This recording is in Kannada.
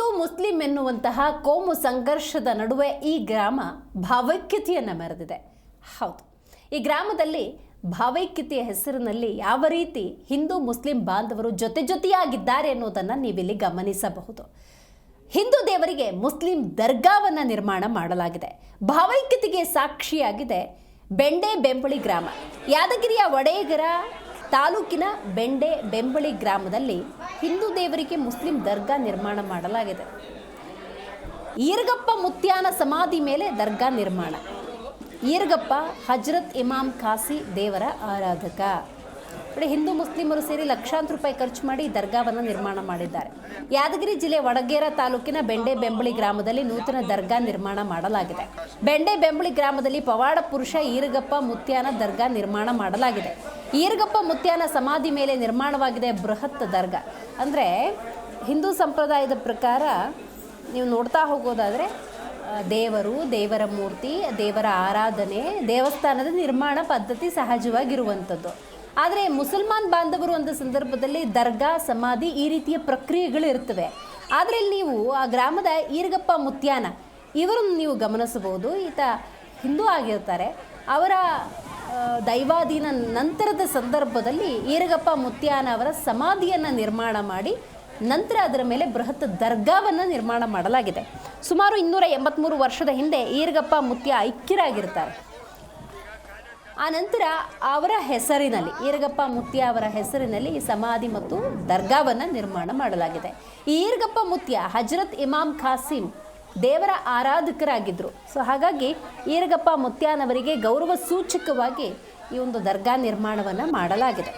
ಹಿಂದೂ ಮುಸ್ಲಿಂ ಎನ್ನುವಂತಹ ಕೋಮು ಸಂಘರ್ಷದ ನಡುವೆ ಈ ಗ್ರಾಮ ಭಾವೈಕ್ಯತೆಯನ್ನು ಮೆರೆದಿದೆ. ಹೌದು, ಈ ಗ್ರಾಮದಲ್ಲಿ ಭಾವೈಕ್ಯತೆಯ ಹೆಸರಿನಲ್ಲಿ ಯಾವ ರೀತಿ ಹಿಂದೂ ಮುಸ್ಲಿಂ ಬಾಂಧವರು ಜೊತೆಯಾಗಿದ್ದಾರೆ ಅನ್ನೋದನ್ನು ನೀವಿಲ್ಲಿ ಗಮನಿಸಬಹುದು. ಹಿಂದೂ ದೇವರಿಗೆ ಮುಸ್ಲಿಂ ದರ್ಗಾವನ್ನು ನಿರ್ಮಾಣ ಮಾಡಲಾಗಿದೆ. ಭಾವೈಕ್ಯತೆಗೆ ಸಾಕ್ಷಿಯಾಗಿದೆ ಬೆಂಡೆ ಬೆಂಬಳಿ ಗ್ರಾಮ. ಯಾದಗಿರಿಯ ವಡೇಗರ ತಾಲೂಕಿನ ಬೆಂಡೆ ಬೆಂಬಳಿ ಗ್ರಾಮದಲ್ಲಿ ಹಿಂದೂ ದೇವರಿಗೆ ಮುಸ್ಲಿಂ ದರ್ಗಾ ನಿರ್ಮಾಣ ಮಾಡಲಾಗಿದೆ. ಈರಗಪ್ಪ ಮುತ್ಯಾನ ಸಮಾಧಿ ಮೇಲೆ ದರ್ಗಾ ನಿರ್ಮಾಣ. ಈರಗಪ್ಪ ಹಜರತ್ ಇಮಾಮ್ ಖಾಸಿ ದೇವರ ಆರಾಧಕ. ಹಿಂದೂ ಮುಸ್ಲಿಮರು ಸೇರಿ ಲಕ್ಷಾಂತರ ರೂಪಾಯಿ ಖರ್ಚು ಮಾಡಿ ದರ್ಗಾವನ್ನು ನಿರ್ಮಾಣ ಮಾಡಿದ್ದಾರೆ. ಯಾದಗಿರಿ ಜಿಲ್ಲೆ ವಡಗೇರ ತಾಲೂಕಿನ ಬೆಂಡೆ ಬೆಂಬಳಿ ಗ್ರಾಮದಲ್ಲಿ ನೂತನ ದರ್ಗಾ ನಿರ್ಮಾಣ ಮಾಡಲಾಗಿದೆ. ಬೆಂಡೆ ಬೆಂಬಳಿ ಗ್ರಾಮದಲ್ಲಿ ಪವಾಡ ಪುರುಷ ಈರಗಪ್ಪ ಮುತ್ಯಾನ ದರ್ಗಾ ನಿರ್ಮಾಣ ಮಾಡಲಾಗಿದೆ. ಈರಗಪ್ಪ ಮುತ್ಯಾನ ಸಮಾಧಿ ಮೇಲೆ ನಿರ್ಮಾಣವಾಗಿದೆ ಬೃಹತ್ ದರ್ಗಾ. ಅಂದರೆ ಹಿಂದೂ ಸಂಪ್ರದಾಯದ ಪ್ರಕಾರ ನೀವು ನೋಡ್ತಾ ಹೋಗೋದಾದರೆ ದೇವರು, ದೇವರ ಮೂರ್ತಿ, ದೇವರ ಆರಾಧನೆ, ದೇವಸ್ಥಾನದ ನಿರ್ಮಾಣ ಪದ್ಧತಿ ಸಹಜವಾಗಿರುವಂಥದ್ದು. ಆದರೆ ಮುಸಲ್ಮಾನ್ ಬಾಂಧವರು ಅಂದ ಸಂದರ್ಭದಲ್ಲಿ ದರ್ಗಾ, ಸಮಾಧಿ ಈ ರೀತಿಯ ಪ್ರಕ್ರಿಯೆಗಳು ಇರ್ತವೆ. ಆದರೆ ಇಲ್ಲಿ ನೀವು ಆ ಗ್ರಾಮದ ಈರಗಪ್ಪ ಮುತ್ಯಾನ ಇವರನ್ನು ನೀವು ಗಮನಿಸಬಹುದು. ಈತ ಹಿಂದೂ ಆಗಿರ್ತಾರೆ. ಅವರ ದೈವಾಧೀನ ನಂತರದ ಸಂದರ್ಭದಲ್ಲಿ ಈರಗಪ್ಪ ಮುತ್ಯಾನ ಅವರ ಸಮಾಧಿಯನ್ನು ನಿರ್ಮಾಣ ಮಾಡಿ ನಂತರ ಅದರ ಮೇಲೆ ಬೃಹತ್ ದರ್ಗಾವನ್ನು ನಿರ್ಮಾಣ ಮಾಡಲಾಗಿದೆ. ಸುಮಾರು 283 ವರ್ಷದ ಹಿಂದೆ ಈರಗಪ್ಪ ಮುತ್ಯ ಐಕ್ಯರಾಗಿರ್ತಾರೆ. ಆ ನಂತರ ಅವರ ಹೆಸರಿನಲ್ಲಿ ಈರಗಪ್ಪ ಮುತ್ಯ ಅವರ ಹೆಸರಿನಲ್ಲಿ ಈ ಸಮಾಧಿ ಮತ್ತು ದರ್ಗಾವನ್ನು ನಿರ್ಮಾಣ ಮಾಡಲಾಗಿದೆ. ಈ ಈರಗಪ್ಪ ಮುತ್ಯ ಹಜರತ್ ಇಮಾಮ್ ಖಾಸಿಂ ದೇವರ ಆರಾಧಕರಾಗಿದ್ದರು. ಸೊ ಹಾಗಾಗಿ ಈರಗಪ್ಪ ಮುತ್ಯಾನವರಿಗೆ ಗೌರವ ಸೂಚಕವಾಗಿ ಈ ಒಂದು ದರ್ಗಾ ನಿರ್ಮಾಣವನ್ನು ಮಾಡಲಾಗಿದೆ.